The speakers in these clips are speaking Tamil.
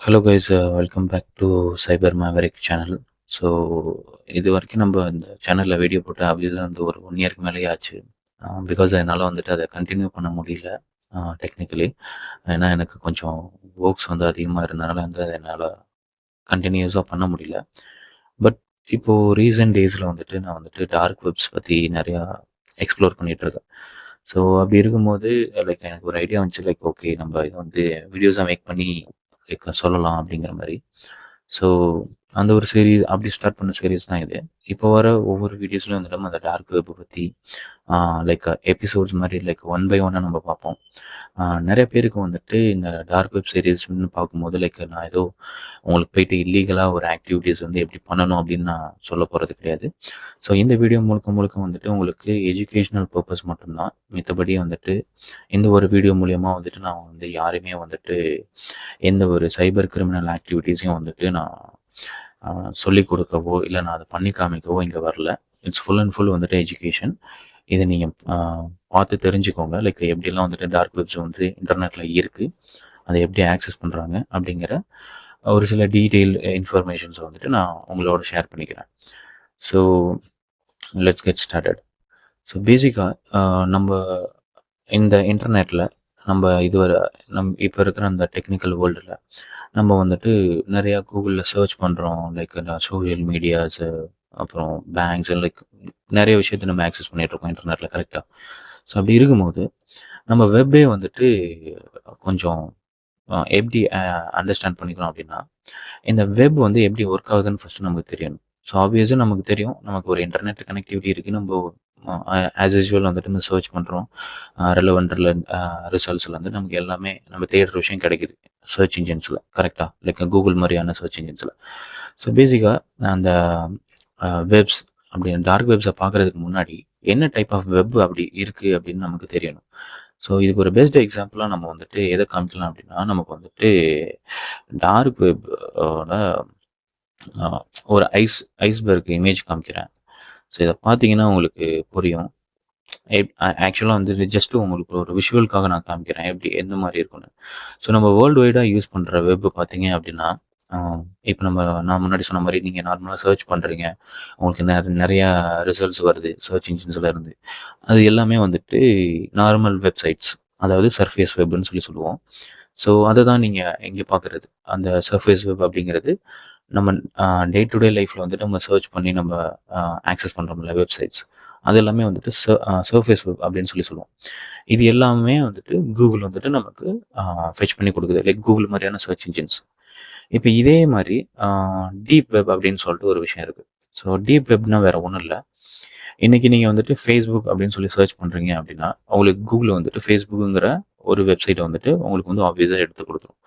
Hello guys, welcome back to cyber maverick channel. So இது வரைக்கும் நம்ம இந்த சேனலில் வீடியோ போட்டு அப்படிதான் வந்து ஒரு 1 இயருக்கு மேலேயே ஆச்சு. பிகாஸ் என்னால் வந்துட்டு அதை கண்டினியூ பண்ண முடியல டெக்னிக்கலி. ஏன்னா எனக்கு கொஞ்சம் ஒர்க்ஸ் வந்து அதிகமாக இருந்தனால வந்து அதை என்னால் கண்டினியூஸாக பண்ண முடியல. பட் இப்போது ரீசெண்ட் டேஸில் வந்துட்டு நான் வந்துட்டு டார்க் வெப்ஸ் பற்றி நிறையா எக்ஸ்ப்ளோர் பண்ணிகிட்ருக்கேன். ஸோ அப்படி இருக்கும்போது லைக் எனக்கு ஒரு ஐடியா வந்துச்சு, லைக் ஓகே நம்ம இதை வந்து வீடியோஸாக மேக் பண்ணி லைக் சொல்லலாம் அப்படிங்கிற மாதிரி. ஸோ அந்த ஒரு சீரீஸ் அப்படி ஸ்டார்ட் பண்ண சீரீஸ் தான் இது. இப்போ வர ஒவ்வொரு வீடியோஸ்லையும் வந்துட்டு நம்ம அந்த டார்க் வெப்பை பற்றி லைக் எபிசோட்ஸ் மாதிரி லைக் ஒன் பை ஒன்னாக நம்ம பார்ப்போம். நிறைய பேருக்கு வந்துட்டு இந்த டார்க் வெப் சீரீஸ்ன்னு பார்க்கும்போது லைக் நான் ஏதோ உங்களுக்கு போயிட்டு இல்லீகலாக ஒரு ஆக்டிவிட்டீஸ் வந்து எப்படி பண்ணணும் அப்படின்னு நான் சொல்ல போகிறது கிடையாது. ஸோ இந்த வீடியோ முழுக்க முழுக்க வந்துட்டு உங்களுக்கு எஜுகேஷ்னல் பர்பஸ் மட்டும்தான். மித்தபடி வந்துட்டு இந்த ஒரு வீடியோ மூலயமா வந்துட்டு நான் வந்து யாருமே வந்துட்டு எந்த ஒரு சைபர் கிரிமினல் ஆக்டிவிட்டீஸையும் வந்துட்டு நான் சொல்லிக் கொடுக்கவோ இல்லை நான் அதை பண்ணி காமிக்கவோ இங்கே வரல. இட்ஸ் ஃபுல் அண்ட் ஃபுல் வந்துட்டு எஜுகேஷன். இதை நீங்கள் பார்த்து தெரிஞ்சுக்கோங்க. லைக் எப்படிலாம் வந்துட்டு டார்க் வெப்ஸ் வந்து இன்டர்நெட்டில் இருக்குது, அதை எப்படி ஆக்சஸ் பண்ணுறாங்க அப்படிங்கிற ஒரு சில டீட்டெயில் இன்ஃபர்மேஷன்ஸை வந்துட்டு நான் உங்களோட ஷேர் பண்ணிக்கிறேன். So let's get started. So பேசிக்காக நம்ம இந்த இன்டர்நெட்டில் நம்ம இதுவரை இப்போ இருக்கிற அந்த டெக்னிக்கல் வேர்ல்டில் நம்ம வந்துட்டு நிறையா கூகுளில் சர்ச் பண்ணுறோம். லைக் சோஷியல் மீடியாஸு, அப்புறம் பேங்க்ஸ், லைக் நிறைய விஷயத்தை நம்ம ஆக்சஸ் பண்ணிகிட்ருக்கோம் இன்டர்நெட்டில், கரெக்டாக. ஸோ அப்படி இருக்கும்போது நம்ம வெப்பே வந்துட்டு கொஞ்சம் எப்படி அண்டர்ஸ்டாண்ட் பண்ணிக்கணும் அப்படின்னா, இந்த வெப் வந்து எப்படி ஒர்க் ஆகுதுன்னு ஃபஸ்ட்டு நமக்கு தெரியணும். ஸோ ஆப்வியஸாக நமக்கு தெரியும், நமக்கு ஒரு இன்டர்நெட் கனெக்டிவிட்டி இருக்குது. நம்ம ஆஸ் யூஸ்வல் வந்துட்டு நம்ம சர்ச் பண்ணுறோம். ரெலவெண்ட் ரிசல்ட்ஸில் வந்து நமக்கு எல்லாமே நம்ம தேடுற விஷயம் கிடைக்குது சர்ச் இன்ஜின்ஸில், கரெக்டாக, லைக் கூகுள் மாதிரியான சர்ச் இன்ஜின்ஸில். ஸோ பேசிக்காக அந்த வெப்ஸ் அப்படின்னு டார்க் வெப்ஸை பார்க்குறதுக்கு முன்னாடி என்ன டைப் ஆஃப் வெப் அப்படி இருக்குது அப்படின்னு நமக்கு தெரியணும். ஸோ இதுக்கு ஒரு பெஸ்ட் எக்ஸாம்பிளாக நம்ம வந்துட்டு எதை காமிக்கலாம் அப்படின்னா, நமக்கு வந்துட்டு டார்க் வெப் ஒரு ஐஸ்பர்க் இமேஜ் காமிக்கிறேன். ஸோ இதை பார்த்தீங்கன்னா உங்களுக்கு புரியும். ஆக்சுவலாக வந்து ஜஸ்ட்டு உங்களுக்கு ஒரு விஷுவலுக்காக நான் காமிக்கிறேன் எப்படி எந்த மாதிரி இருக்குன்னு. ஸோ நம்ம வேர்ல்டு வைடாக யூஸ் பண்ணுற வெப் பார்த்தீங்க அப்படின்னா, இப்போ நான் முன்னாடி சொன்ன மாதிரி நீங்கள் நார்மலாக சர்ச் பண்ணுறீங்க, உங்களுக்கு நிறையா ரிசல்ட்ஸ் வருது சர்ச் இன்ஜின்ஸில் இருந்து. அது எல்லாமே வந்துட்டு நார்மல் வெப்சைட்ஸ், அதாவது சர்ஃபேஸ் வெப்னு சொல்லுவோம். ஸோ அதை தான் நீங்கள் இங்கே பார்க்குறது. அந்த சர்ஃபேஸ் வெப் அப்படிங்கிறது நம்ம டே டு டே லைஃப்பில் வந்துட்டு நம்ம சர்ச் பண்ணி நம்ம ஆக்சஸ் பண்ணுறோம்ல வெப்சைட்ஸ், அது எல்லாமே வந்துட்டு சர்ஃபேஸ் வெப் அப்படின்னு சொல்லுவோம். இது எல்லாமே வந்துட்டு கூகுள் வந்துட்டு நமக்கு ஃபெச் பண்ணி கொடுக்குது, லைக் கூகுள் மாதிரியான சர்ச் இன்ஜின்ஸ். இப்போ இதே மாதிரி டீப் வெப் அப்படின்னு சொல்லிட்டு ஒரு விஷயம் இருக்குது. ஸோ டீப் வெப்னா வேறு ஒன்றும் இல்லை. இன்றைக்கி நீங்கள் வந்துட்டு ஃபேஸ்புக் அப்படின்னு சொல்லி சர்ச் பண்ணுறீங்க அப்படின்னா, உங்களுக்கு கூகுளில் வந்துட்டு ஃபேஸ்புக்குங்கிற ஒரு வெப்சைட்டை வந்துட்டு உங்களுக்கு வந்து ஆப்வியஸாக எடுத்து கொடுத்துரும்,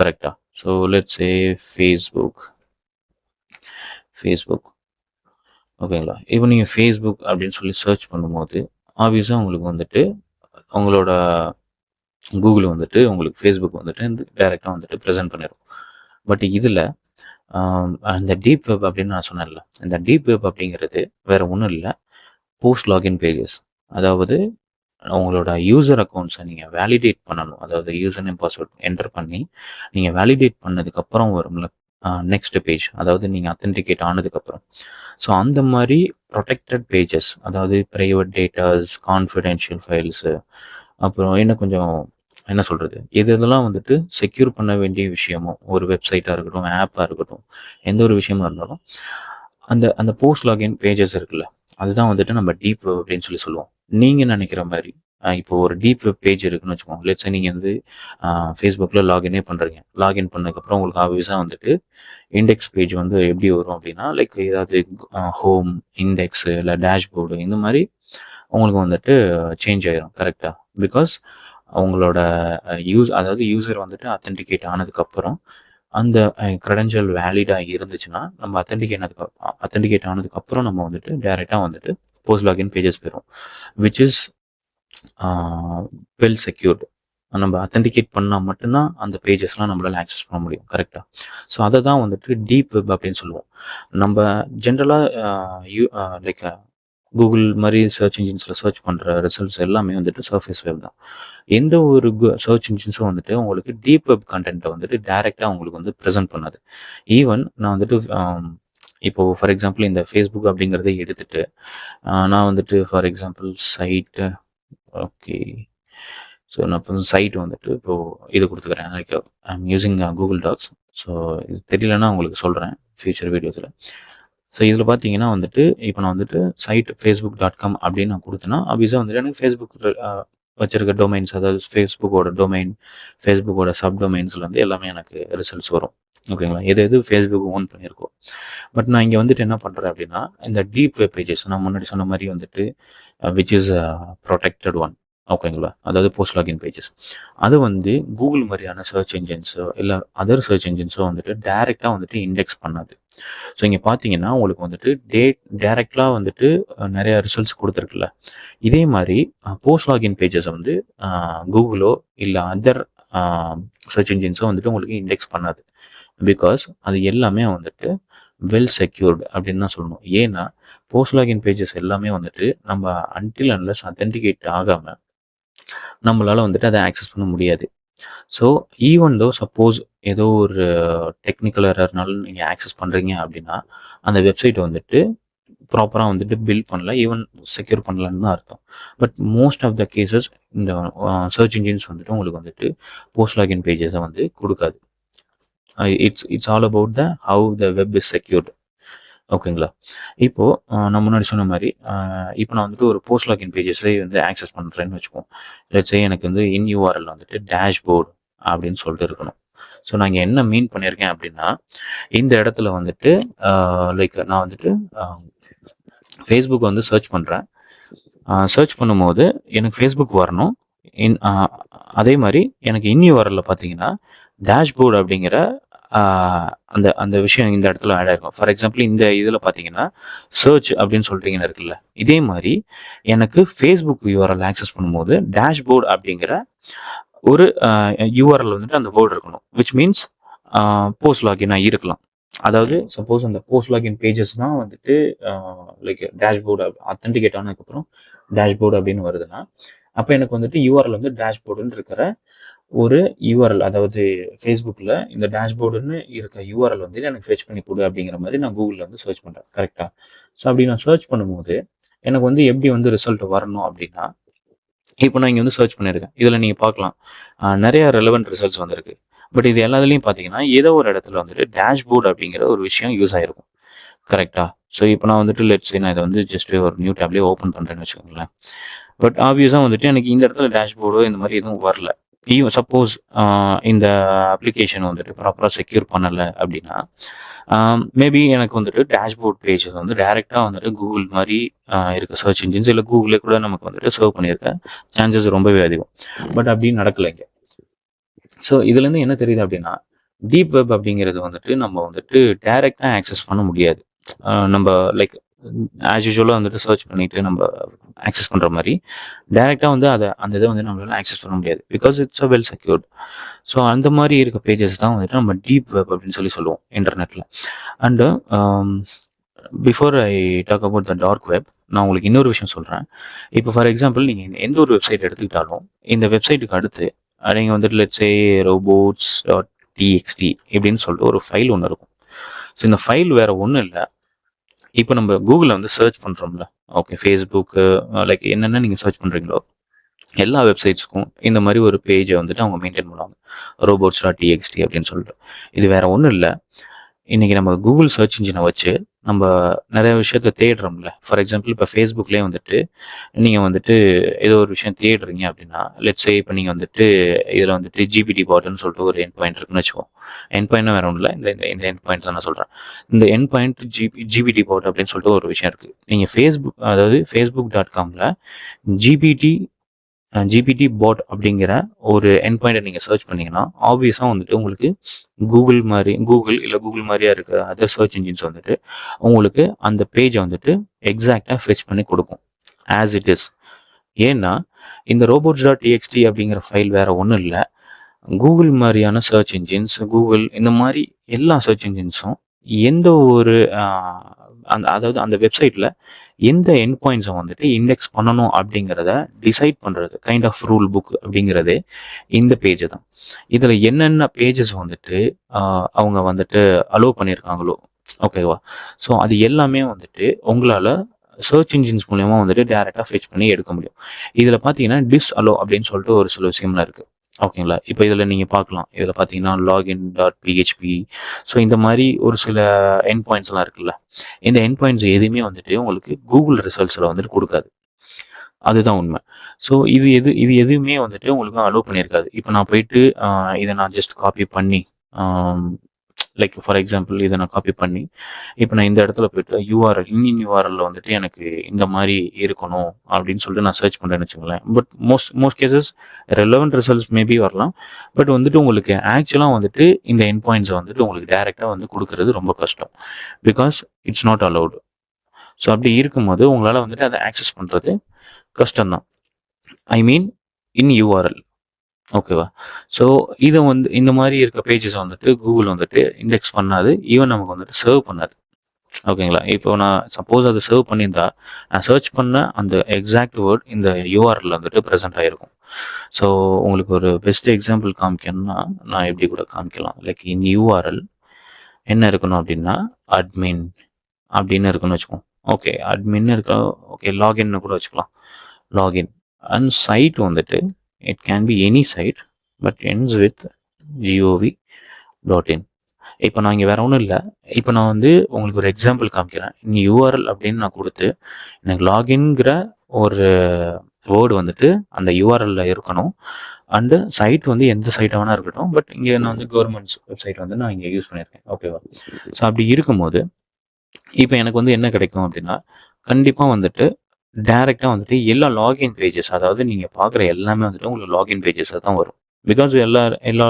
கரெக்டாக. ஸோ லெட்ஸ் சே ஃபேஸ்புக் ஓகேங்களா. இப்போ நீங்கள் ஃபேஸ்புக் அப்படின்னு சொல்லி சர்ச் பண்ணும்போது ஆப்வியஸாக உங்களுக்கு வந்துட்டு உங்களோட கூகுள் வந்துட்டு உங்களுக்கு ஃபேஸ்புக் வந்துட்டு டைரெக்டாக வந்துட்டு ப்ரெசென்ட் பண்ணிடும். பட் இதில் அந்த டீப் வெப் அப்படின்னு நான் சொன்னேன்ல, இந்த டீப் வெப் அப்படிங்கிறது வேறு ஒன்றும் இல்லை, போஸ்ட் லாகின் பேஜஸ். அதாவது உங்களோட யூசர் அக்கௌண்ட்ஸை நீங்கள் வேலிடேட் பண்ணணும். அதாவது யூசர் நேம் பாஸ்வேர்ட் என்டர் பண்ணி நீங்கள் வேலிடேட் பண்ணதுக்கப்புறம் வரும்ல நெக்ஸ்ட் பேஜ், அதாவது நீங்கள் அத்தென்டிகேட் ஆனதுக்கப்புறம். ஸோ அந்த மாதிரி ப்ரொடெக்டட் பேஜஸ், அதாவது ப்ரைவேட் டேட்டாஸ், கான்ஃபிடென்ஷியல் ஃபைல்ஸு, அப்புறம் இன்னும் கொஞ்சம் என்ன சொல்கிறது, இதெல்லாம் வந்துட்டு செக்யூர் பண்ண வேண்டிய விஷயமோ, ஒரு வெப்சைட்டாக இருக்கட்டும், ஆப்பாக இருக்கட்டும், எந்த ஒரு விஷயமா இருந்தாலும் அந்த அந்த போஸ்ட் லாகின் பேஜஸ் இருக்குல்ல, அதுதான் வந்துட்டு நம்ம டீப் வெப் அப்படின்னு சொல்லுவோம். நீங்கள் நினைக்கிற மாதிரி இப்போ ஒரு டீப் வெப் பேஜ் இருக்குன்னு வச்சுக்கோங்க. லெட்ஸ் சே நீங்கள் வந்து ஃபேஸ்புக்கில் லாகினே பண்ணுறீங்க. லாகின் பண்ணதுக்கப்புறம் உங்களுக்கு ஆப்வியஸாக வந்துட்டு இண்டெக்ஸ் பேஜ் வந்து எப்படி வரும் அப்படின்னா, லைக் ஏதாவது ஹோம், இண்டெக்ஸு, இல்லை டேஷ்போர்டு, இந்த மாதிரி உங்களுக்கு வந்துட்டு சேஞ்ச் ஆயிரும், கரெக்டாக. பிகாஸ் அவங்களோட அதாவது யூசர் வந்துட்டு அத்தென்டிகேட் ஆனதுக்கப்புறம் அந்த க்ரெடென்ஷியல் வேலிடாக இருந்துச்சுன்னா, நம்ம அத்தென்டிகேட் ஆனதுக்கப்புறம் நம்ம வந்துட்டு டேரெக்டாக வந்துட்டு போஸ்ட் லாகின் பேஜஸ் போயிடும், விச் இஸ் வெல் செக்யூர்டு. நம்ம அத்தென்டிகேட் பண்ணால் மட்டும்தான் அந்த பேஜஸ்லாம் நம்மளால் ஆக்சஸ் பண்ண முடியும், கரெக்டாக. ஸோ அதை தான் வந்துட்டு டீப் வெப் அப்படின்னு சொல்லுவோம். நம்ம ஜென்ரலாக லைக் கூகுள் மாதிரி சர்ச் இன்ஜின்ஸில் சர்ச் பண்ணுற ரிசல்ட்ஸ் எல்லாமே வந்துட்டு சர்ஃபேஸ் வெப் தான். எந்த ஒரு சர்ச் இன்ஜின்ஸும் வந்துட்டு உங்களுக்கு டீப் வெப் கண்டென்ட்டை வந்துட்டு டைரெக்டாக உங்களுக்கு வந்து ப்ரெசென்ட் பண்ணாது. ஈவன் நான் வந்துட்டு இப்போது ஃபார் எக்ஸாம்பிள் இந்த ஃபேஸ்புக் அப்படிங்கிறத எடுத்துகிட்டு நான் வந்துட்டு for example site okay. So நான் இப்போ சைட் வந்துட்டு இப்போது இது கொடுத்துக்கிறேன். Like I'm using Google Docs. So இது தெரியலன்னா உங்களுக்கு சொல்கிறேன் ஃபியூச்சர் வீடியோஸில். ஸோ இதில் பார்த்தீங்கன்னா வந்துட்டு இப்போ நான் வந்துட்டு சைட் facebook.com அப்படின்னு நான் கொடுத்தேன்னா ஆப்வியஸாக வந்துட்டு எனக்கு ஃபேஸ்புக் வச்சிருக்க டொமைன்ஸ், அதாவது ஃபேஸ்புக்கோட டொமைன், ஃபேஸ்புக்கோட சப் டொமைன்ஸில் வந்து எல்லாமே எனக்கு ரிசல்ட்ஸ் வரும். ஓகேங்களா? எது ஃபேஸ்புக் ஓன் பண்ணியிருக்கோம். பட் நான் இங்கே வந்துட்டு என்ன பண்ணுறேன் அப்படின்னா இந்த டீப் வெப் பேஜஸ் நான் முன்னாடி சொன்ன மாதிரி வந்துட்டு விச் இஸ் ப்ரொடெக்டட் ஒன். ஓகேங்களா? அதாவது போஸ்ட் லாகின் பேஜஸ் அது வந்து கூகுள் மாதிரியான சர்ச் இன்ஜின்ஸோ இல்லை அதர் சர்ச் இன்ஜின்ஸோ வந்துட்டு டைரெக்டாக வந்துட்டு இண்டெக்ஸ் பண்ணாது. ஸோ இங்கே பார்த்தீங்கன்னா உங்களுக்கு வந்துட்டு டைரெக்டாக வந்துட்டு நிறையா ரிசல்ட்ஸ் கொடுத்துருக்குல்ல. இதே மாதிரி போஸ்ட் லாகின் பேஜஸை வந்து கூகுளோ இல்லை அதர் சர்ச் இன்ஜின்ஸோ வந்துட்டு உங்களுக்கு இண்டெக்ஸ் பண்ணாது. பிகாஸ் அது எல்லாமே வந்துட்டு வெல் செக்யூர்டு அப்படின்னு தான் சொல்லணும். ஏன்னா போஸ்ட் லாகின் பேஜஸ் எல்லாமே வந்துட்டு நம்ம அன்டில் அன்லெஸ் அத்தென்டிகேட் ஆகாமல் நம்மளால் வந்துட்டு அதை ஆக்சஸ் பண்ண முடியாது. ஸோ ஈவன் தோ சப்போஸ் ஏதோ ஒரு டெக்னிக்கல் எரர்னாலும் நீங்கள் ஆக்சஸ் பண்ணுறீங்க அப்படின்னா அந்த வெப்சைட் வந்துட்டு ப்ராப்பராக வந்துட்டு பில்ட் பண்ணல, ஈவன் செக்யூர் பண்ணலன்னு தான் அர்த்தம். But most of the cases இந்த சர்ச் இன்ஜின்ஸ் வந்துட்டு உங்களுக்கு வந்துட்டு போஸ்ட் லாகின் பேஜஸை வந்து கொடுக்காது. It's all about the how the web is secured. ஓகேங்களா? இப்போது நான் முன்னாடி சொன்ன மாதிரி இப்போ நான் வந்துட்டு ஒரு போஸ்ட் லாகின் பேஜஸை வந்து ஆக்சஸ் பண்ணுறேன்னு வச்சுக்கோம். லெட்ஸ் சே எனக்கு வந்து இன் யூஆர்எல் வந்துட்டு டேஷ்போர்டு அப்படின்னு சொல்லிட்டு இருக்கணும். ஸோ நான் இங்கே என்ன மீன் பண்ணியிருக்கேன் அப்படின்னா இந்த இடத்துல வந்துட்டு லைக் நான் வந்துட்டு ஃபேஸ்புக் வந்து சர்ச் பண்ணுறேன். சர்ச் பண்ணும்போது எனக்கு ஃபேஸ்புக் வரணும். அதே மாதிரி எனக்கு இன் யூஆர்எல்ல பார்த்தீங்கன்னா டேஷ்போர்டு அப்படிங்கிற அந்த அந்த விஷயம் இந்த இடத்துல ஆட் ஆகிருக்கும். ஃபார் எக்ஸாம்பிள் இந்த இதில் பார்த்தீங்கன்னா சர்ச் அப்படின்னு சொல்லிட்டீங்கன்னு இருக்குல்ல, இதே மாதிரி எனக்கு ஃபேஸ்புக் யூஆர்எல் ஆக்சஸ் பண்ணும்போது டேஷ்போர்டு அப்படிங்கிற ஒரு யூஆர்எல் வந்துட்டு அந்த வேர்டு இருக்கணும். விச் மீன்ஸ் போஸ்ட் லாகினாக இருக்கலாம். அதாவது சப்போஸ் அந்த போஸ்ட் லாகின் பேஜஸ் தான் வந்துட்டு லைக் டேஷ்போர்டு அத்தென்டிகேட் ஆனதுக்கப்புறம் டேஷ்போர்டு அப்படின்னு வருதுன்னா அப்போ எனக்கு வந்துட்டு யூஆர்எல் வந்து டேஷ்போர்டுன்னு இருக்கிற ஒரு யூஆர்எல், அதாவது ஃபேஸ்புக்கில் இந்த டேஷ்போர்டுன்னு இருக்க யூஆர்எல் வந்து எனக்கு ஃபெச் பண்ணி கொடு அப்படிங்கிற மாதிரி நான் கூகுளில் வந்து சர்ச் பண்ணுறேன். கரெக்டாக? ஸோ அப்படி நான் சர்ச் பண்ணும்போது எனக்கு வந்து எப்படி வந்து ரிசல்ட் வரணும் அப்படின்னா இப்போ நான் இங்கே வந்து சர்ச் பண்ணியிருக்கேன். இதில் நீங்கள் பார்க்கலாம் நிறையா ரெலவெண்ட் ரிசல்ட்ஸ் வந்திருக்கு. பட் இது எல்லாத்துலேயும் பார்த்தீங்கன்னா ஏதோ ஒரு இடத்துல வந்துட்டு டேஷ்போர்டு அப்படிங்கிற ஒரு விஷயம் யூஸ் ஆகிருக்கும். கரெக்டாக? ஸோ இப்போ நான் வந்துட்டு லெட்ஸ் நான் இதை வந்து ஜஸ்ட் ஒரு நியூ டேப்லேயே ஓப்பன் பண்ணுறேன்னு வச்சுக்கோங்களேன். பட் ஆப்வியஸாக வந்துட்டு எனக்கு இந்த இடத்துல டேஷ்போர்டோ இந்த மாதிரி எதுவும் வரல. ஈவன் சப்போஸ் இந்த அப்ளிகேஷன் வந்துட்டு ப்ராப்பராக செக்யூர் பண்ணலை அப்படின்னா மேபி எனக்கு வந்துட்டு டேஷ்போர்ட் பேஜஸ் வந்து டைரெக்டாக வந்துட்டு கூகுள் மாதிரி இருக்க சர்ச் இன்ஜின்ஸ் இல்லை கூகுளே கூட நமக்கு வந்துட்டு சர்வ் பண்ணியிருக்க சான்சஸ் ரொம்பவே அதிகம். பட் அப்படின்னு நடக்கலை இங்கே. ஸோ இதுலேருந்து என்ன தெரியுது அப்படின்னா டீப் வெப் அப்படிங்கிறது வந்துட்டு நம்ம வந்துட்டு டைரெக்டாக ஆக்சஸ் பண்ண முடியாது. நம்ம லைக் ஆஸ் யூஷுவலாக வந்துட்டு சர்ச் பண்ணிவிட்டு நம்ம ஆக்சஸ் பண்ணுற மாதிரி டைரெக்டாக வந்து அந்த இதை வந்து நம்மளால் ஆக்சஸ் பண்ண முடியாது. Because it's a well secured. So அந்த மாதிரி இருக்க பேஜஸ் தான் வந்துட்டு நம்ம டீப் வெப் அப்படின்னு சொல்லுவோம் இன்டர்நெட்டில். And before I talk about the dark web நான் உங்களுக்கு இன்னொரு விஷயம் சொல்கிறேன். இப்போ ஃபார் எக்ஸாம்பிள் நீங்கள் எந்த ஒரு வெப்சைட் எடுத்துக்கிட்டாலும் இந்த வெப்சைட்டுக்கு அடுத்து நீங்கள் வந்துட்டு லெட்ஸ் சே robots.txt இப்படின்னு சொல்லிட்டு ஒரு ஃபைல் ஒன்று இருக்கும். ஸோ இந்த ஃபைல் வேறு ஒன்றும் இல்லை. இப்போ நம்ம கூகுளில் வந்து சர்ச் பண்ணுறோம்ல, ஓகே, ஃபேஸ்புக்கு லைக் என்னென்ன நீங்கள் சர்ச் பண்ணுறீங்களோ எல்லா வெப்சைட்ஸுக்கும் இந்த மாதிரி ஒரு பேஜை வந்துட்டு அவங்க மெயின்டைன் பண்ணுவாங்க, robots.txt அப்படின்னு சொல்லிட்டு. இது வேறு ஒன்றும் இல்லை. இன்றைக்கி நம்ம கூகுள் சர்ச் இன்ஜினை வச்சு நம்ம நிறைய விஷயத்த தேடுறோம்ல. ஃபார் எக்ஸாம்பிள் இப்போ ஃபேஸ்புக்லேயே வந்துட்டு நீங்கள் வந்துட்டு ஏதோ ஒரு விஷயம் தேடுறீங்க அப்படின்னா லெட்ஸ் சே இப்போ நீங்கள் வந்துட்டு இதில் வந்துட்டு ஜிபிடி பாட்னு சொல்லிட்டு ஒரு எண்ட் பாயிண்ட் இருக்குன்னு வச்சுக்கோம். எண்ட் பாயிண்ட்னா வேறு ஒன்றும் இல்லை, இந்த எண்ட் பாயிண்ட் தான் நான் சொல்கிறேன். இந்த எண்ட் பாயிண்ட் ஜிபிடி பாட் அப்படின்னு சொல்லிட்டு ஒரு விஷயம் இருக்குது. நீங்கள் facebook.comல ஜிபிடி பாட் அப்படிங்கிற ஒரு எண்ட் பாயிண்ட்டை நீங்கள் சர்ச் பண்ணிங்கன்னா ஆப்வியஸாக வந்துட்டு உங்களுக்கு கூகுள் இல்லை கூகுள் மாதிரியா இருக்க அதர் சர்ச் இன்ஜின்ஸ் வந்துட்டு உங்களுக்கு அந்த பேஜை வந்துட்டு எக்ஸாக்டாக ஃபெச் பண்ணி கொடுக்கும் ஆஸ் இட் இஸ். ஏன்னா இந்த robots.txt அப்படிங்கிற ஃபைல் வேறு ஒன்றும் இல்லை, கூகுள் மாதிரியான சர்ச் இன்ஜின்ஸ், கூகுள் இந்த மாதிரி எல்லா சர்ச் இன்ஜின்ஸும் எந்த ஒரு அதாவது அந்த வெப்சைட்டில் எந்த எண்ட் பாயிண்ட்ஸை வந்துட்டு இண்டெக்ஸ் பண்ணணும் அப்படிங்கிறத டிசைட் பண்ணுறது கைண்ட் ஆஃப் ரூல் புக் அப்படிங்கிறதே இந்த பேஜ் தான். இதில் என்னென்ன பேஜஸ் வந்துட்டு அவங்க வந்துட்டு அலோவ் பண்ணியிருக்காங்களோ, ஓகேவா? ஸோ அது எல்லாமே வந்துட்டு உங்களால் சர்ச் இன்ஜின்ஸ் மூலயமா வந்துட்டு டேரெக்டாக ஃபெச் பண்ணி எடுக்க முடியும். இதில் பார்த்தீங்கன்னா அலோ அப்படின்னு சொல்லிட்டு ஒரு சில விஷயம்லாம் இருக்குது, ஓகேங்களா? இப்போ இதில் நீங்கள் பார்க்கலாம், இதில் பார்த்தீங்கன்னா login.php. ஸோ இந்த மாதிரி ஒரு சில எண்ட் பாயிண்ட்ஸ்லாம் இருக்குல்ல, இந்த எண்ட் பாயிண்ட்ஸ் எதுவுமே வந்துட்டு உங்களுக்கு கூகுள் ரிசல்ட்ஸில் வந்துட்டு கொடுக்காது. அதுதான் உண்மை. ஸோ இது எதுவுமே வந்துட்டு உங்களுக்கு அலோவ் பண்ணியிருக்காது. இப்போ நான் போயிட்டு இதை நான் ஜஸ்ட் காப்பி பண்ணி, லைக் ஃபார் எக்ஸாம்பிள் இதை நான் காப்பி பண்ணி இப்போ நான் இந்த இடத்துல போயிட்டு இந்தியன் யூஆர்எல்ல வந்துட்டு எனக்கு இந்த மாதிரி இருக்கணும் அப்படின்னு சொல்லிட்டு நான் சர்ச் பண்ணுறேன்னு வச்சுங்களேன். But most cases relevant results maybe வரலாம். பட் வந்துட்டு உங்களுக்கு ஆக்சுவலாக வந்துட்டு இந்த எண்ட் பாயிண்ட்ஸை வந்துட்டு உங்களுக்கு டைரெக்டாக வந்து கொடுக்கறது ரொம்ப கஷ்டம். Because it's not allowed. So அப்படி இருக்கும்போது உங்களால் வந்துட்டு அதை ஆக்சஸ் பண்ணுறது கஷ்டம்தான். ஐ மீன் இன் யூஆர்எல், ஓகேவா? ஸோ இதை வந்து இந்த மாதிரி இருக்க பேஜஸ் வந்துட்டு கூகுள் வந்துட்டு இண்டெக்ஸ் பண்ணாது, ஈவன் நமக்கு வந்துட்டு சர்வ் பண்ணாது, ஓகேங்களா? இப்போ நான் சப்போஸ் அதை சர்வ் பண்ணியிருந்தா நான் சர்ச் பண்ண அந்த எக்ஸாக்ட் வேர்ட் இந்த யூஆர்எல் வந்துட்டு ப்ரெசென்ட் ஆகிருக்கும். ஸோ உங்களுக்கு ஒரு பெஸ்ட் எக்ஸாம்பிள் காமிக்கணும்னா நான் எப்படி கூட காமிக்கலாம். லைக் இன் யூஆர்எல் என்ன இருக்கணும் அப்படின்னா அட்மின் அப்படின்னு இருக்குன்னு வச்சுக்கோம். ஓகே, அட்மின் இருக்க, ஓகே, லாகின்னு கூட வச்சுக்கலாம். லாகின் அண்ட் சைட் வந்துட்டு it can be any site but ends with gov.in. இப்போ நான் இங்கே வேற ஒன்றும் இல்லை. இப்போ நான் வந்து உங்களுக்கு ஒரு எக்ஸாம்பிள் காமிக்கிறேன். இந்த யூஆர்எல் அப்படின்னு நான் கொடுத்து எனக்கு லாகின்கிற ஒரு வேர்டு வந்துட்டு அந்த யூஆர்எல்ல இருக்கணும். அண்டு சைட் வந்து எந்த சைட்டாக வேணா இருக்கட்டும். பட் இங்கே நான் வந்து கவர்மெண்ட்ஸ் வெப்சைட் வந்து நான் இங்கே யூஸ் பண்ணியிருக்கேன், ஓகேவா? ஸோ அப்படி இருக்கும்போது இப்போ எனக்கு வந்து என்ன கிடைக்கும் அப்படின்னா, கண்டிப்பாக வந்துட்டு டேரெக்டாக வந்துட்டு எல்லா லாகின் பேஜஸ், அதாவது நீங்கள் பார்க்குற எல்லாமே வந்துட்டு உங்களுக்கு லாகின் பேஜஸாக தான் வரும். பிகாஸ் எல்லா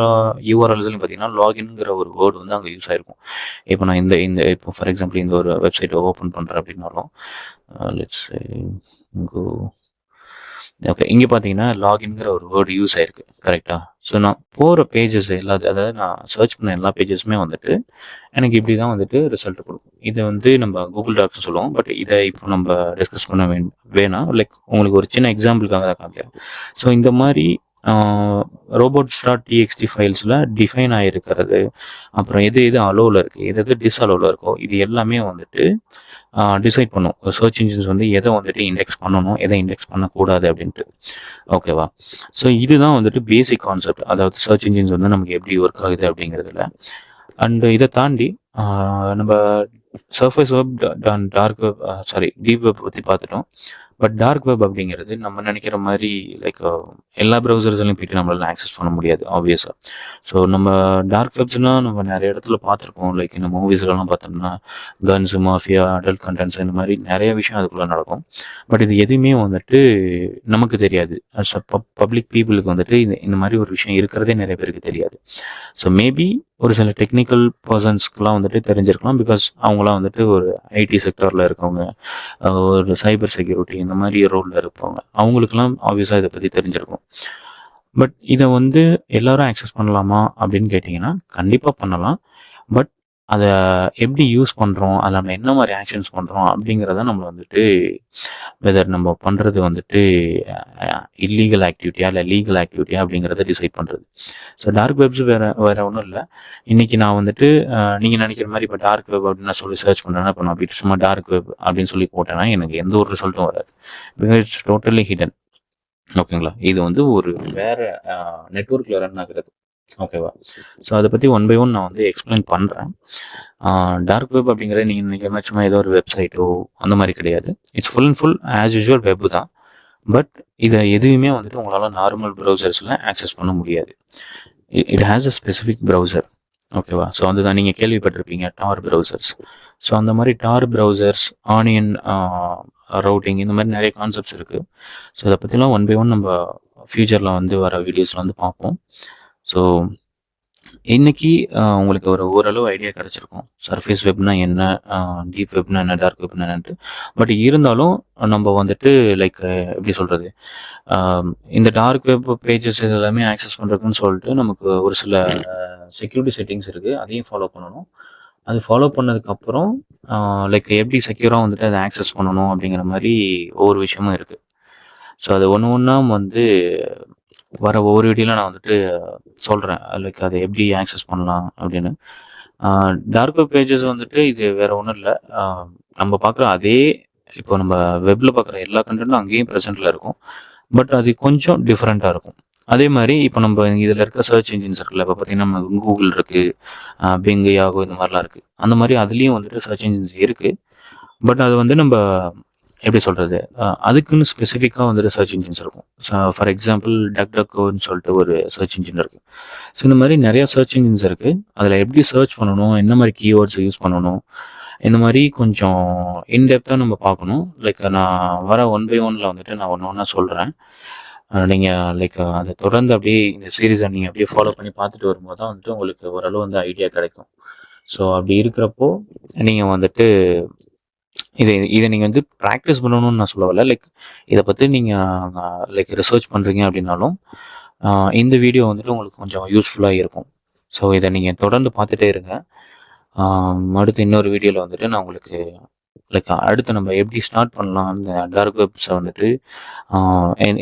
யூஆர்எல்ஸ்லையும் பார்த்தீங்கன்னா லாகின்ங்கிற ஒரு வேர்டு வந்து அங்கே யூஸ் ஆகிருக்கும். இப்போ நான் இப்போ ஃபார் எக்ஸாம்பிள் இந்த ஒரு வெப்சைட்டை ஓப்பன் பண்ணுறேன் அப்படின்னாலும் லெட்ஸ் கோ, ஓகே, இங்கே பார்த்தீங்கன்னா லாகின்ங்கிற ஒரு வேர்டு யூஸ் ஆகிருக்கு, கரெக்டாக? ஸோ நான் போகிற பேஜஸ் அதாவது நான் சர்ச் பண்ண எல்லா பேஜஸுமே வந்துட்டு எனக்கு இப்படி தான் வந்துட்டு ரிசல்ட் கொடுக்கும். இதை வந்து நம்ம கூகுள் டாக்ஸ் சொல்லுவோம். பட் இதை இப்போ நம்ம டிஸ்கஸ் பண்ண வேணாம். லைக் உங்களுக்கு ஒரு சின்ன எக்ஸாம்பிளுக்காக தான் காமிக்கிறேன். ஸோ இந்த மாதிரி robots.txt ஃபைல்ஸில் டிஃபைன் ஆகிருக்கிறது, அப்புறம் எது அலோவில் இருக்குது, எது டிஸ்அலோவில் இருக்கோ, இது எல்லாமே வந்துட்டு டிசைட் பண்ணும் சர்ச் இன்ஜின்ஸ் வந்து எதை வந்துட்டு இண்டெக்ஸ் பண்ணணும், எதை இண்டெக்ஸ் பண்ணக்கூடாது அப்படின்ட்டு, ஓகேவா? ஸோ இதுதான் வந்துட்டு பேசிக் கான்செப்ட். அதாவது சர்ச் இன்ஜின்ஸ் வந்து நமக்கு எப்படி ஒர்க் ஆகுது அப்படிங்கிறதுல. அண்டு இதை தாண்டி நம்ம surface web, dark web, deep web பற்றி பார்த்துட்டோம். பட் டார்க் வெப் அப்படிங்கிறது நம்ம நினைக்கிற மாதிரி லைக் எல்லா ப்ரௌசர்ஸ்லையும் போய்ட்டு நம்மளால ஆக்சஸ் பண்ண முடியாது, ஆப்வியஸாக. ஸோ நம்ம டார்க் வெப்ஸ்னால் நம்ம நிறைய இடத்துல பார்த்துருப்போம். லைக் இந்த மூவிஸ்லாம் பார்த்தோம்னா கன்ஸு, மாஃபியா, அடல்ட் கண்டென்ட்ஸ், இந்த மாதிரி நிறைய விஷயம் அதுக்குள்ளே நடக்கும். பட் இது எதுவுமே வந்துட்டு நமக்கு தெரியாது. அஸ் அ பப்ளிக் பீப்புளுக்கு வந்துட்டு இந்த மாதிரி ஒரு விஷயம் இருக்கிறதே நிறைய பேருக்கு தெரியாது. ஸோ மேபி ஒரு சில டெக்னிக்கல் பர்சன்ஸ்க்குலாம் வந்துட்டு தெரிஞ்சிருக்கலாம். பிகாஸ் அவங்களாம் வந்துட்டு ஒரு ஐடி செக்டரில் இருக்கவங்க, ஒரு சைபர் செக்யூரிட்டி இந்த மாதிரி ரோலில் இருப்பவங்க, அவங்களுக்குலாம் ஆப்வியஸாக இதை பற்றி தெரிஞ்சிருக்கும். பட் இதை வந்து எல்லாரும் ஆக்சஸ் பண்ணலாமா அப்படின்னு கேட்டிங்கன்னா கண்டிப்பாக பண்ணலாம். பட் அதை எப்படி யூஸ் பண்ணுறோம், அதில் நம்ம என்ன மாதிரி ஆக்ஷன்ஸ் பண்ணுறோம் அப்படிங்கிறத நம்ம வந்துட்டு வெதர் நம்ம பண்ணுறது வந்துட்டு இல்லீகல் ஆக்டிவிட்டியா இல்லை லீகல் ஆக்டிவிட்டியா அப்படிங்கிறத டிசைட் பண்ணுறது. ஸோ டார்க் வெப்ஸ் வேறு ஒன்றும் இல்லை. இன்றைக்கி நான் வந்துட்டு நீங்கள் நினைக்கிற மாதிரி இப்போ டார்க் வெப் அப்படின்னு நான் சொல்லி சர்ச் பண்ணுறேன்னா, இப்போ நான் அப்படி சும்மா டார்க் வெப் அப்படின்னு சொல்லி போட்டேன்னா எனக்கு எந்த ஒரு ரிசல்ட்டும் வராது. பிகாஸ் இட்ஸ் டோட்டலி ஹிடன், ஓகேங்களா? இது வந்து ஒரு வேறு நெட்வொர்க்கில் ரன் ஆகுறது, ஓகேவா? ஸோ அதை பற்றி ஒன் பை ஒன் நான் வந்து எக்ஸ்பிளைன் பண்ணுறேன். டார்க் வெப் அப்படிங்கிறது நீங்கள் நினைக்கிற மாதிரி சும்மா ஏதோ ஒரு வெப்சைட்டோ அந்த மாதிரி கிடையாது. It's full and full as usual web தான். பட் இதை எதுவுமே வந்துட்டு உங்களால் நார்மல் ப்ரௌசர்ஸில் ஆக்சஸ் பண்ண முடியாது. It has a specific browser, ஓகேவா? ஸோ அதுதான் நீங்கள் கேள்விப்பட்டிருப்பீங்க, டார் ப்ரௌசர்ஸ். ஸோ அந்த மாதிரி டார் ப்ரௌசர்ஸ், ஆனியன் ரவுட்டிங், இந்த மாதிரி நிறைய கான்செப்ட்ஸ் இருக்குது. ஸோ இதை பற்றிலாம் ஒன் பை ஒன் நம்ம ஃப்யூச்சரில் வந்து வர வீடியோஸில் வந்து பார்ப்போம். ஸோ இன்றைக்கி உங்களுக்கு ஒரு ஓரளவு ஐடியா கிடச்சிருக்கும் சர்ஃபேஸ் வெப்னா என்ன, டீப் வெப்னா என்ன, டார்க் வெப்னா என்னன்ட்டு. பட் இருந்தாலும் நம்ம வந்துட்டு லைக் எப்படி சொல்கிறது, இந்த டார்க் வெப் பேஜஸ் இது எல்லாமே ஆக்சஸ் பண்ணுறதுக்குன்னு சொல்லிட்டு நமக்கு ஒரு சில செக்யூரிட்டி செட்டிங்ஸ் இருக்குது, அதையும் ஃபாலோ பண்ணணும். அது ஃபாலோ பண்ணதுக்கப்புறம் லைக் எப்படி செக்யூராக வந்துட்டு அதை ஆக்சஸ் பண்ணணும் அப்படிங்கிற மாதிரி ஒவ்வொரு விஷயமும் இருக்குது. ஸோ அது ஒன்று ஒன்றா வந்து வர ஒவ்வொரு வீடியோவில் நான் வந்துட்டு சொல்கிறேன், லைக் அதை எப்படி ஆக்சஸ் பண்ணலாம் அப்படின்னு. டார்க் வெப் பேஜஸ் வந்துட்டு இது வேறு ஒன்றும் இல்லை. நம்ம பார்க்குற அதே இப்போ நம்ம வெப்பில் பார்க்குற எல்லா கண்டென்ட்டும் அங்கேயும் ப்ரெசென்ட்டில் இருக்கும். பட் அது கொஞ்சம் டிஃப்ரெண்ட்டாக இருக்கும். அதே மாதிரி இப்போ நம்ம இதில் இருக்க சர்ச் இன்ஜின்ஸ் இருக்குல்ல, இப்போ பார்த்தீங்கன்னா நம்ம கூகுள் இருக்குது, பிங், யாகோ இந்த மாதிரிலாம் இருக்குது. அந்த மாதிரி அதுலேயும் வந்துட்டு சர்ச் இன்ஜின்ஸ் இருக்குது. பட் அது வந்து நம்ம எப்படி சொல்கிறது, அதுக்குன்னு ஸ்பெசிஃபிக்காக வந்துட்டு சர்ச் இன்ஜின்ஸ் இருக்கும். ஃபார் எக்ஸாம்பிள் டக்டக்கோன்னு சொல்லிட்டு ஒரு சர்ச் இன்ஜின் இருக்குது. ஸோ இந்த மாதிரி நிறையா சர்ச் இன்ஜின்ஸ் இருக்குது. அதில் எப்படி சர்ச் பண்ணணும், என்ன மாதிரி கீவேர்ட்ஸ் யூஸ் பண்ணணும், இந்த மாதிரி கொஞ்சம் இன்டெப்த்தாக நம்ம பார்க்கணும். லைக் நான் வர ஒன் பை ஒன்னில் வந்துட்டு நான் ஒன்று ஒன்றா சொல்கிறேன். நீங்கள் லைக் அதை தொடர்ந்து அப்படியே இந்த சீரீஸை நீங்கள் அப்படியே ஃபாலோ பண்ணி பார்த்துட்டு வரும்போது தான் வந்துட்டு உங்களுக்கு ஓரளவு வந்து ஐடியா கிடைக்கும். ஸோ அப்படி இருக்கிறப்போ நீங்கள் வந்துட்டு இதை நீங்கள் வந்து ப்ராக்டிஸ் பண்ணணும்னு நான் சொல்ல வரல. லைக் இதை பற்றி நீங்கள் லைக் ரிசர்ச் பண்ணுறீங்க அப்படின்னாலும் இந்த வீடியோ வந்துட்டு உங்களுக்கு கொஞ்சம் யூஸ்ஃபுல்லாக இருக்கும். ஸோ இதை நீங்கள் தொடர்ந்து பார்த்துட்டே இருங்க. அடுத்து இன்னொரு வீடியோவில் வந்துட்டு நான் உங்களுக்கு லைக் அடுத்து நம்ம எப்படி ஸ்டார்ட் பண்ணலாம், அந்த டார்க் வெப்ஸை வந்துட்டு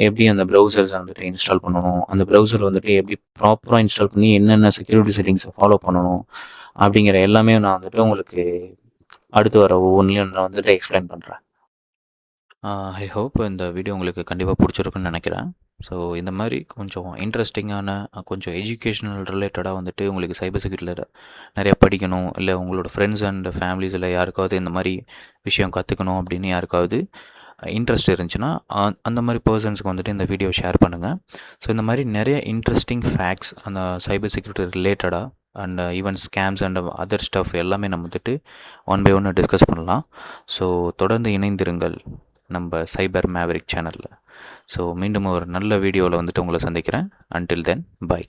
எப்படி அந்த ப்ரௌசர்ஸை வந்துட்டு இன்ஸ்டால் பண்ணணும், அந்த ப்ரௌசர் வந்துட்டு எப்படி ப்ராப்பராக இன்ஸ்டால் பண்ணி என்னென்ன செக்யூரிட்டி செட்டிங்ஸை ஃபாலோ பண்ணணும் அப்படிங்கிற எல்லாமே நான் வந்துட்டு உங்களுக்கு அடுத்து வர ஒவ்வொன்றையும் நான் வந்துட்டு எக்ஸ்பிளைன் பண்ணுறேன். ஐ ஹோப் இந்த வீடியோ உங்களுக்கு கண்டிப்பாக பிடிச்சிருக்குன்னு நினைக்கிறேன். ஸோ இந்த மாதிரி கொஞ்சம் இன்ட்ரெஸ்டிங்கான, கொஞ்சம் எஜுகேஷ்னல் ரிலேட்டடாக வந்துட்டு உங்களுக்கு சைபர் செக்யூரிட்டியில் நிறையா படிக்கணும், இல்லை உங்களோட ஃப்ரெண்ட்ஸ் அண்ட் ஃபேமிலிஸில் யாருக்காவது இந்த மாதிரி விஷயம் கற்றுக்கணும் அப்படின்னு யாருக்காவது இன்ட்ரெஸ்ட் இருந்துச்சுன்னா அந்த மாதிரி பர்சன்ஸுக்கு வந்துட்டு இந்த வீடியோ ஷேர் பண்ணுங்கள். ஸோ இந்த மாதிரி நிறைய இன்ட்ரெஸ்டிங் ஃபேக்ட்ஸ் அந்த சைபர் செக்யூரிட்டி ரிலேட்டடாக and even scams and other stuff எல்லாமே நம்ம வந்துட்டு ஒன் பை ஒன்று டிஸ்கஸ் பண்ணலாம். ஸோ தொடர்ந்து இணைந்திருங்கள் நம்ம சைபர் மேவரிக் சேனலில். ஸோ மீண்டும் ஒரு நல்ல வீடியோவில் வந்துட்டு உங்களை சந்திக்கிறேன். Until then by.